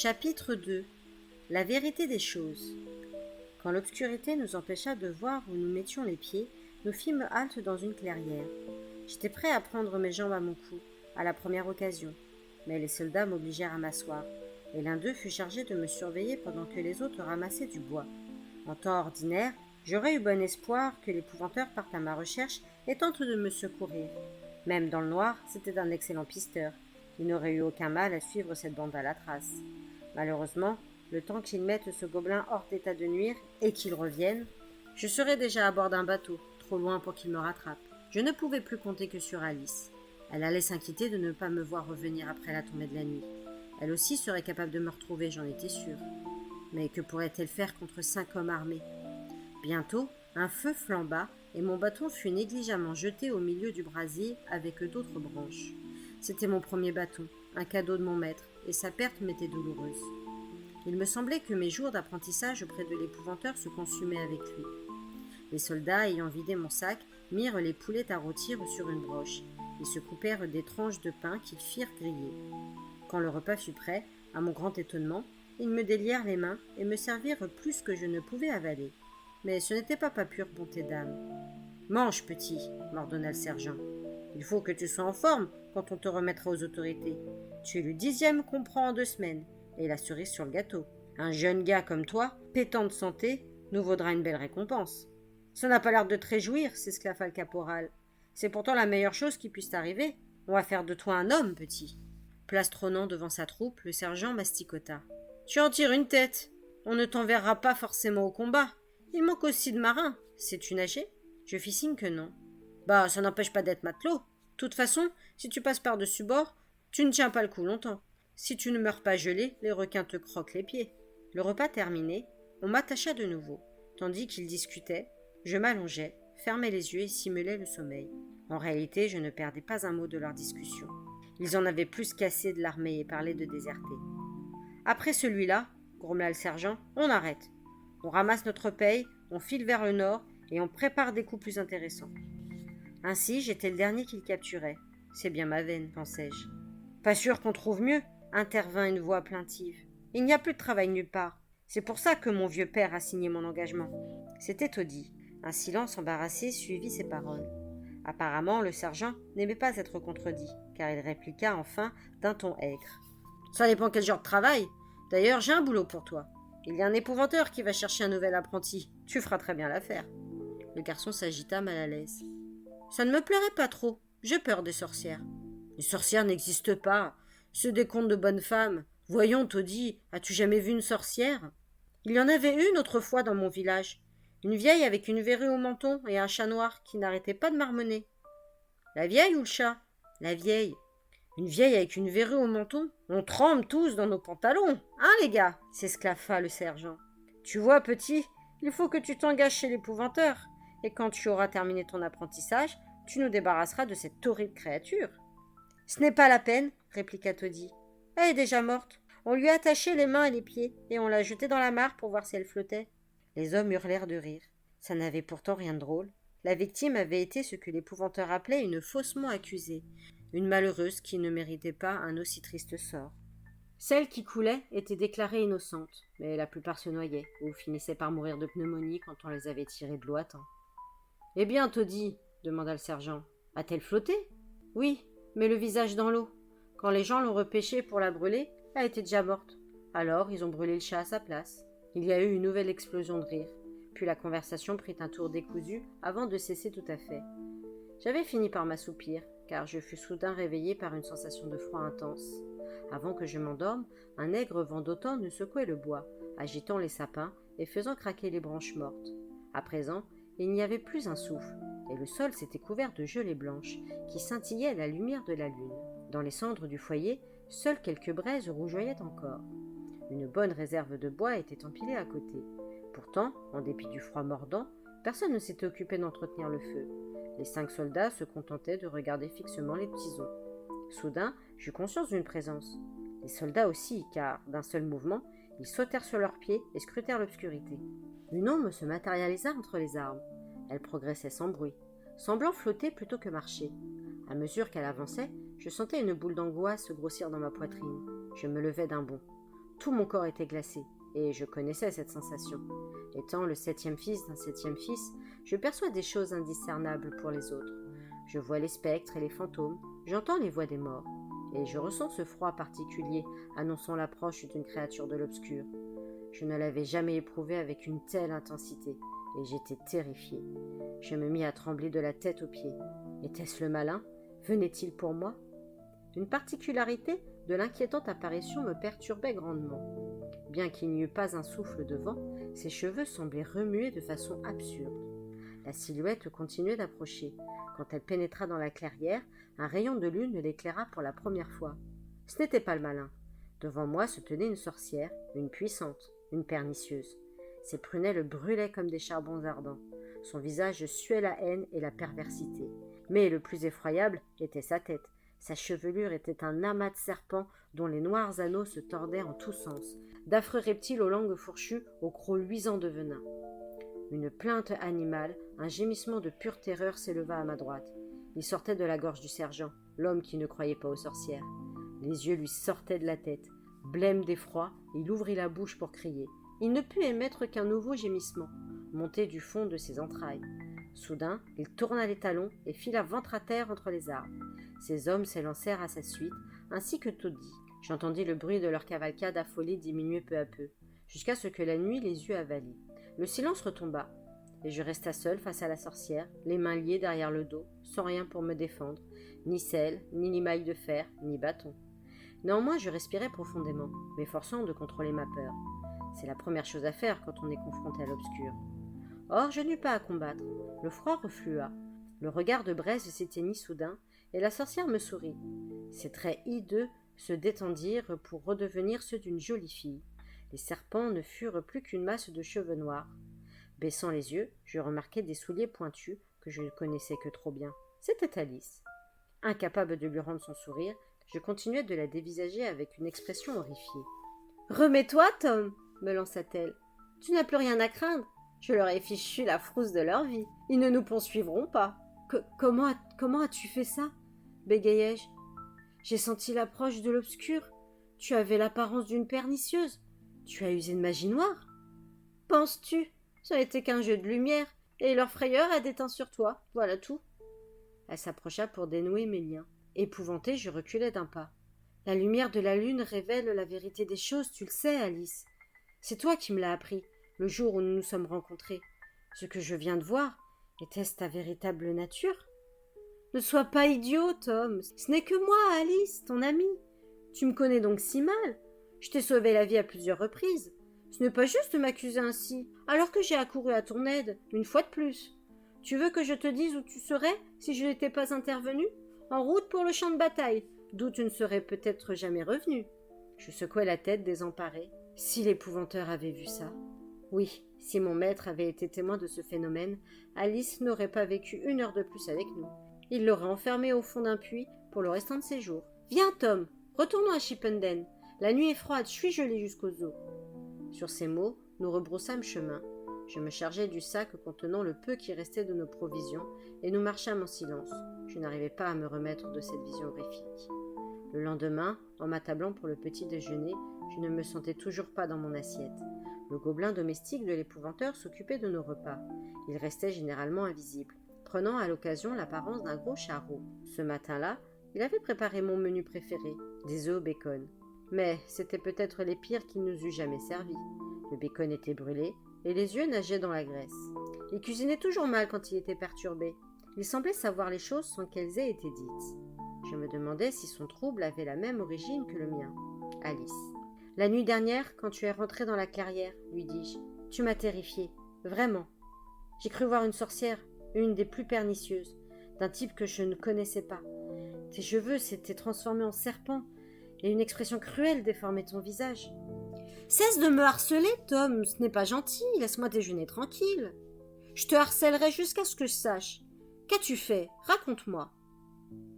Chapitre 2. La vérité des choses. Quand l'obscurité nous empêcha de voir où nous mettions les pieds, nous fîmes halte dans une clairière. J'étais prêt à prendre mes jambes à mon cou, à la première occasion, mais les soldats m'obligèrent à m'asseoir, et l'un d'eux fut chargé de me surveiller pendant que les autres ramassaient du bois. En temps ordinaire, j'aurais eu bon espoir que l'épouvanteur parte à ma recherche et tente de me secourir. Même dans le noir, c'était un excellent pisteur. Il n'aurait eu aucun mal à suivre cette bande à la trace. Malheureusement, le temps qu'il mette ce gobelin hors d'état de nuire et qu'il revienne, je serais déjà à bord d'un bateau, trop loin pour qu'il me rattrape. Je ne pouvais plus compter que sur Alice. Elle allait s'inquiéter de ne pas me voir revenir après la tombée de la nuit. Elle aussi serait capable de me retrouver, j'en étais sûre. Mais que pourrait-elle faire contre 5 hommes armés? Bientôt, un feu flamba et mon bâton fut négligemment jeté au milieu du brasier avec d'autres branches. C'était mon premier bâton, un cadeau de mon maître, et sa perte m'était douloureuse. Il me semblait que mes jours d'apprentissage auprès de l'épouvanteur se consumaient avec lui. Les soldats, ayant vidé mon sac, mirent les poulets à rôtir sur une broche. Ils se coupèrent des tranches de pain qu'ils firent griller. Quand le repas fut prêt, à mon grand étonnement, ils me délièrent les mains et me servirent plus que je ne pouvais avaler. Mais ce n'était pas pure bonté d'âme. « Mange, petit !» m'ordonna le sergent. « Il faut que tu sois en forme quand on te remettra aux autorités. Tu es le 10e qu'on prend en 2 semaines, et la cerise sur le gâteau. Un jeune gars comme toi, pétant de santé, nous vaudra une belle récompense. »« Ça n'a pas l'air de te réjouir, » s'esclaffa le caporal. « C'est pourtant la meilleure chose qui puisse t'arriver. On va faire de toi un homme, petit. » Plastronnant devant sa troupe, le sergent masticota. « Tu en tires une tête. On ne t'enverra pas forcément au combat. Il manque aussi de marins. Sais-tu nager ?» Je fis signe que non. « Bah, ça n'empêche pas d'être matelot. De toute façon, si tu passes par-dessus bord, tu ne tiens pas le coup longtemps. Si tu ne meurs pas gelé, les requins te croquent les pieds. » Le repas terminé, on m'attacha de nouveau. Tandis qu'ils discutaient, je m'allongeais, fermais les yeux et simulais le sommeil. En réalité, je ne perdais pas un mot de leur discussion. Ils en avaient plus qu'assez de l'armée et parlaient de déserter. « Après celui-là, » grommela le sergent, « on arrête. On ramasse notre paye, on file vers le nord et on prépare des coups plus intéressants. » Ainsi, j'étais le dernier qu'ils capturaient. C'est bien ma veine, pensai-je. « Pas sûr qu'on trouve mieux ?» intervint une voix plaintive. « Il n'y a plus de travail nulle part. C'est pour ça que mon vieux père a signé mon engagement. » C'était Toddy. Un silence embarrassé suivit ces paroles. Apparemment, le sergent n'aimait pas être contredit, car il répliqua enfin d'un ton aigre. « Ça dépend quel genre de travail. D'ailleurs, j'ai un boulot pour toi. Il y a un épouvanteur qui va chercher un nouvel apprenti. Tu feras très bien l'affaire. » Le garçon s'agita mal à l'aise. « Ça ne me plairait pas trop. J'ai peur des sorcières. »« Les sorcières n'existent pas. C'est des contes de bonnes femmes. Voyons, Toddy, as-tu jamais vu une sorcière ? Il y en avait une autrefois dans mon village. Une vieille avec une verrue au menton et un chat noir qui n'arrêtait pas de marmonner. »« La vieille ou le chat ? » ?»« La vieille. »« Une vieille avec une verrue au menton ? On tremble tous dans nos pantalons, hein les gars ?» s'esclaffa le sergent. « Tu vois, petit, il faut que tu t'engages chez l'épouvanteur, et quand tu auras terminé ton apprentissage, tu nous débarrasseras de cette horrible créature. »« Ce n'est pas la peine, » répliqua Toddy. « Elle est déjà morte. On lui a attaché les mains et les pieds, et on l'a jetée dans la mare pour voir si elle flottait. » Les hommes hurlèrent de rire. Ça n'avait pourtant rien de drôle. La victime avait été ce que l'épouvanteur appelait une faussement accusée, une malheureuse qui ne méritait pas un aussi triste sort. Celles qui coulaient étaient déclarées innocentes, mais la plupart se noyaient, ou finissaient par mourir de pneumonie quand on les avait tirées de l'eau à temps. « Eh bien, Toddy, » demanda le sergent, « a-t-elle flotté ?»« Oui, mais le visage dans l'eau. Quand les gens l'ont repêchée pour la brûler, elle était déjà morte. Alors, ils ont brûlé le chat à sa place. » Il y a eu une nouvelle explosion de rire, puis la conversation prit un tour décousu avant de cesser tout à fait. J'avais fini par m'assoupir, car je fus soudain réveillé par une sensation de froid intense. Avant que je m'endorme, un aigre vent d'automne secouait le bois, agitant les sapins et faisant craquer les branches mortes. À présent, il n'y avait plus un souffle, et le sol s'était couvert de gelée blanche qui scintillait à la lumière de la lune. Dans les cendres du foyer, seules quelques braises rougeoyaient encore. Une bonne réserve de bois était empilée à côté. Pourtant, en dépit du froid mordant, personne ne s'était occupé d'entretenir le feu. Les 5 soldats se contentaient de regarder fixement les tisons. Soudain, j'eus conscience d'une présence. Les soldats aussi, car, d'un seul mouvement, ils sautèrent sur leurs pieds et scrutèrent l'obscurité. Une ombre se matérialisa entre les arbres. Elle progressait sans bruit, semblant flotter plutôt que marcher. À mesure qu'elle avançait, je sentais une boule d'angoisse se grossir dans ma poitrine. Je me levai d'un bond. Tout mon corps était glacé, et je connaissais cette sensation. Étant le 7e fils d'un 7e fils, je perçois des choses indiscernables pour les autres. Je vois les spectres et les fantômes, j'entends les voix des morts, et je ressens ce froid particulier annonçant l'approche d'une créature de l'obscur. Je ne l'avais jamais éprouvé avec une telle intensité, et j'étais terrifié. Je me mis à trembler de la tête aux pieds. Était-ce le malin? Venait-il pour moi? Une particularité de l'inquiétante apparition me perturbait grandement. Bien qu'il n'y eût pas un souffle de vent, ses cheveux semblaient remuer de façon absurde. La silhouette continuait d'approcher. Quand elle pénétra dans la clairière, un rayon de lune l'éclaira pour la première fois. Ce n'était pas le malin. Devant moi se tenait une sorcière, une puissante, une pernicieuse. Ses prunelles brûlaient comme des charbons ardents. Son visage suait la haine et la perversité. Mais le plus effroyable était sa tête. Sa chevelure était un amas de serpents dont les noirs anneaux se tordaient en tous sens, d'affreux reptiles aux langues fourchues, aux crocs luisants de venin. Une plainte animale, un gémissement de pure terreur s'éleva à ma droite. Il sortait de la gorge du sergent, l'homme qui ne croyait pas aux sorcières. Les yeux lui sortaient de la tête. Blême d'effroi, il ouvrit la bouche pour crier. Il ne put émettre qu'un nouveau gémissement, monté du fond de ses entrailles. Soudain, il tourna les talons et fila ventre à terre entre les arbres. Ses hommes s'élancèrent à sa suite, ainsi que taudis. J'entendis le bruit de leur cavalcade affolée diminuer peu à peu, jusqu'à ce que la nuit les eût avalés. Le silence retomba, et je resta seul face à la sorcière, les mains liées derrière le dos, sans rien pour me défendre, ni selle, ni limaille de fer, ni bâton. Néanmoins, je respirais profondément, m'efforçant de contrôler ma peur. C'est la première chose à faire quand on est confronté à l'obscur. Or, je n'eus pas à combattre. Le froid reflua. Le regard de Braise s'éteignit soudain, et la sorcière me sourit. Ses traits hideux se détendirent pour redevenir ceux d'une jolie fille. Les serpents ne furent plus qu'une masse de cheveux noirs. Baissant les yeux, je remarquai des souliers pointus que je ne connaissais que trop bien. C'était Alice. Incapable de lui rendre son sourire, je continuai de la dévisager avec une expression horrifiée. « Remets-toi, Tom !» me lança-t-elle. « Tu n'as plus rien à craindre. Je leur ai fichu la frousse de leur vie. Ils ne nous poursuivront pas. »« Comment as-tu fait ça ?» bégayai-je. « J'ai senti l'approche de l'obscur. Tu avais l'apparence d'une pernicieuse. Tu as usé de magie noire. Penses-tu ? Ce n'était qu'un jeu de lumière, et leur frayeur a déteint sur toi. Voilà tout. » Elle s'approcha pour dénouer mes liens. Épouvantée, je reculai d'un pas. « La lumière de la lune révèle la vérité des choses, tu le sais, Alice. C'est toi qui me l'as appris, le jour où nous nous sommes rencontrés. Ce que je viens de voir, était-ce ta véritable nature ? Ne sois pas idiot, Tom. Ce n'est que moi, Alice, ton amie. Tu me connais donc si mal. Je t'ai sauvé la vie à plusieurs reprises. Ce n'est pas juste de m'accuser ainsi, alors que j'ai accouru à ton aide, une fois de plus. Tu veux que je te dise où tu serais si je n'étais pas intervenu ? En route pour le champ de bataille, d'où tu ne serais peut-être jamais revenu. » Je secouai la tête désemparée. Si l'épouvanteur avait vu ça. Oui, si mon maître avait été témoin de ce phénomène, Alice n'aurait pas vécu 1 heure de plus avec nous. Il l'aurait enfermée au fond d'un puits pour le restant de ses jours. « Viens, Tom, retournons à Chippenden. La nuit est froide, je suis gelée jusqu'aux os. » Sur ces mots, nous rebroussâmes chemin. Je me chargeai du sac contenant le peu qui restait de nos provisions, et nous marchâmes en silence. Je n'arrivais pas à me remettre de cette vision horrifique. Le lendemain, en m'attablant pour le petit déjeuner, je ne me sentais toujours pas dans mon assiette. Le gobelin domestique de l'épouvanteur s'occupait de nos repas. Il restait généralement invisible, prenant à l'occasion l'apparence d'un gros charreau. Ce matin-là, il avait préparé mon menu préféré, des œufs au bacon. Mais c'était peut-être les pires qu'il nous eût jamais servi. Le bacon était brûlé, et les yeux nageaient dans la graisse. Il cuisinait toujours mal quand il était perturbé. Il semblait savoir les choses sans qu'elles aient été dites. Je me demandais si son trouble avait la même origine que le mien. Alice. « La nuit dernière, quand tu es rentrée dans la clairière, lui dis-je, tu m'as terrifiée, vraiment. J'ai cru voir une sorcière, une des plus pernicieuses, d'un type que je ne connaissais pas. Tes cheveux s'étaient transformés en serpents, et une expression cruelle déformait ton visage. Cesse de me harceler, Tom, ce n'est pas gentil, laisse-moi déjeuner tranquille. Je te harcèlerai jusqu'à ce que je sache. Qu'as-tu fait ? Raconte-moi.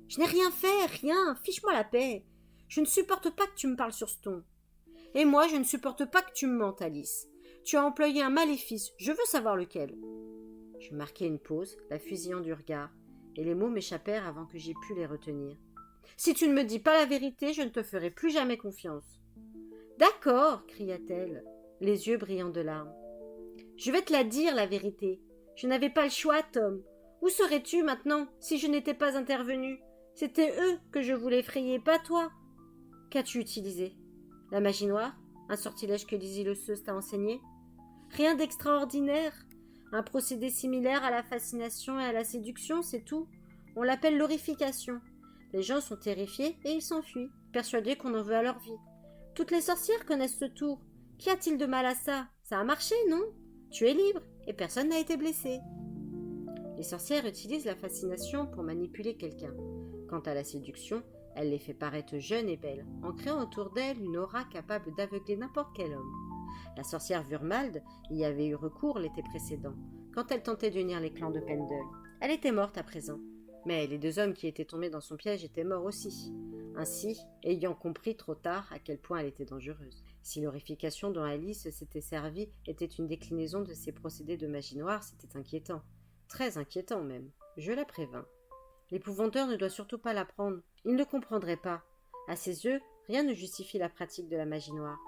Je n'ai rien fait, rien, fiche-moi la paix. Je ne supporte pas que tu me parles sur ce ton. Et moi, je ne supporte pas que tu me mentes, Alice. Tu as employé un maléfice, je veux savoir lequel. Je marquai une pause, la fusillant du regard, et les mots m'échappèrent avant que j'aie pu les retenir. Si tu ne me dis pas la vérité, je ne te ferai plus jamais confiance. D'accord, cria-t-elle, les yeux brillants de larmes. Je vais te la dire, la vérité. Je n'avais pas le choix, Tom. Où serais-tu maintenant si je n'étais pas intervenu? C'était eux que je voulais effrayer, pas toi. Qu'as-tu utilisé? La magie noire? Un sortilège que Lizzie le Ceuse t'a enseigné? Rien d'extraordinaire. Un procédé similaire à la fascination et à la séduction, c'est tout. On l'appelle l'horrification. Les gens sont terrifiés et ils s'enfuient, persuadés qu'on en veut à leur vie. Toutes les sorcières connaissent ce tour. Qu'y a-t-il de mal à ça? Ça a marché, non? Tu es libre et personne n'a été blessé. Les sorcières utilisent la fascination pour manipuler quelqu'un. Quant à la séduction, elle les fait paraître jeunes et belles, en créant autour d'elles une aura capable d'aveugler n'importe quel homme. La sorcière Vurmald y avait eu recours l'été précédent, quand elle tentait d'unir les clans de Pendle. Elle était morte à présent, mais les 2 hommes qui étaient tombés dans son piège étaient morts aussi. Ainsi, ayant compris trop tard à quel point elle était dangereuse. Si l'horrification dont Alice s'était servie était une déclinaison de ses procédés de magie noire, c'était inquiétant. Très inquiétant même. Je la prévins. L'épouvanteur ne doit surtout pas l'apprendre. Il ne comprendrait pas. À ses yeux, rien ne justifie la pratique de la magie noire.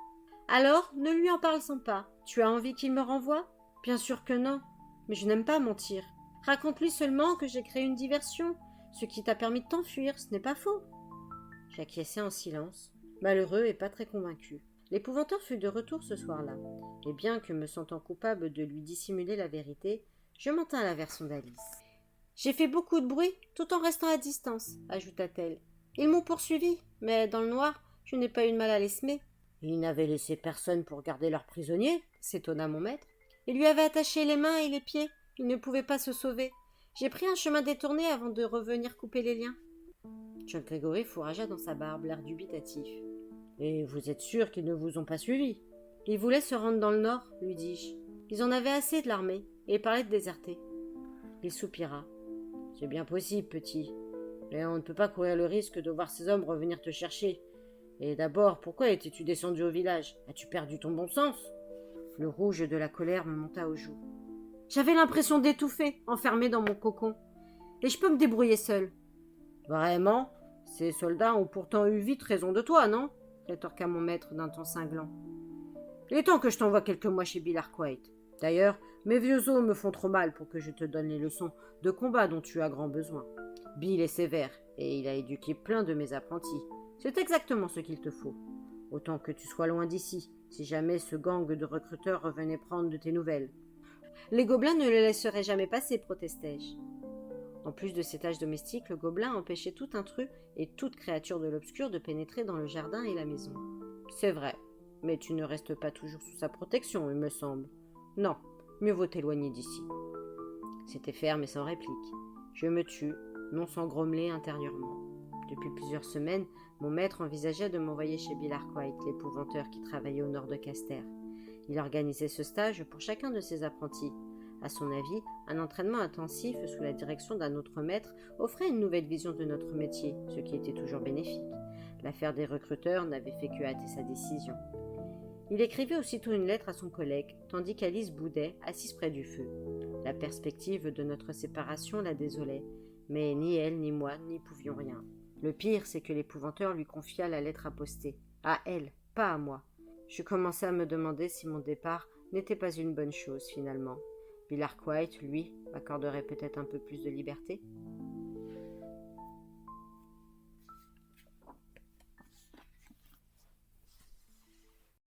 Alors, ne lui en parle sans pas. Tu as envie qu'il me renvoie? Bien sûr que non. Mais je n'aime pas mentir. Raconte-lui seulement que j'ai créé une diversion, ce qui t'a permis de t'enfuir, ce n'est pas faux. J'acquiesçai en silence, malheureux et pas très convaincu. L'épouvanteur fut de retour ce soir-là, et bien que me sentant coupable de lui dissimuler la vérité, je m'en tins à la version d'Alice. J'ai fait beaucoup de bruit, tout en restant à distance, ajouta-t-elle. Ils m'ont poursuivi, mais dans le noir, je n'ai pas eu de mal à les semer. Ils n'avaient laissé personne pour garder leurs prisonniers, s'étonna mon maître. Ils lui avaient attaché les mains et les pieds. Il ne pouvait pas se sauver. J'ai pris un chemin détourné avant de revenir couper les liens. John Gregory fourragea dans sa barbe, l'air dubitatif. Et vous êtes sûr qu'ils ne vous ont pas suivi? Ils voulaient se rendre dans le nord, lui dis-je. Ils en avaient assez de l'armée, et parlaient de déserter. Il soupira. C'est bien possible, petit. Mais on ne peut pas courir le risque de voir ces hommes revenir te chercher. Et d'abord, pourquoi étais-tu descendu au village? As-tu perdu ton bon sens? Le rouge de la colère me monta aux joues. J'avais l'impression d'étouffer, enfermé dans mon cocon. Et je peux me débrouiller seul. Vraiment? Ces soldats ont pourtant eu vite raison de toi, non? Rétorqua mon maître d'un ton cinglant. Il est temps que je t'envoie quelques mois chez Bill Arkwright. D'ailleurs, mes vieux os me font trop mal pour que je te donne les leçons de combat dont tu as grand besoin. Bill est sévère, et il a éduqué plein de mes apprentis. C'est exactement ce qu'il te faut. Autant que tu sois loin d'ici, si jamais ce gang de recruteurs revenait prendre de tes nouvelles. Les gobelins ne le laisseraient jamais passer, protestai-je. En plus de ses tâches domestiques, le gobelin empêchait tout intrus et toute créature de l'obscur de pénétrer dans le jardin et la maison. C'est vrai, mais tu ne restes pas toujours sous sa protection, il me semble. Non, mieux vaut t'éloigner d'ici. C'était ferme et sans réplique. Je me tus, non sans grommeler intérieurement. Depuis plusieurs semaines, mon maître envisageait de m'envoyer chez Bill Arkwright, l'épouvanteur qui travaillait au nord de Caster. Il organisait ce stage pour chacun de ses apprentis. À son avis, un entraînement intensif sous la direction d'un autre maître offrait une nouvelle vision de notre métier, ce qui était toujours bénéfique. L'affaire des recruteurs n'avait fait que hâter sa décision. Il écrivait aussitôt une lettre à son collègue, tandis qu'Alice boudait, assise près du feu. La perspective de notre séparation la désolait, mais ni elle ni moi n'y pouvions rien. Le pire, c'est que l'épouvanteur lui confia la lettre à poster. À elle, pas à moi. Je commençais à me demander si mon départ n'était pas une bonne chose, finalement. Bill Arkwright, lui, m'accorderait peut-être un peu plus de liberté.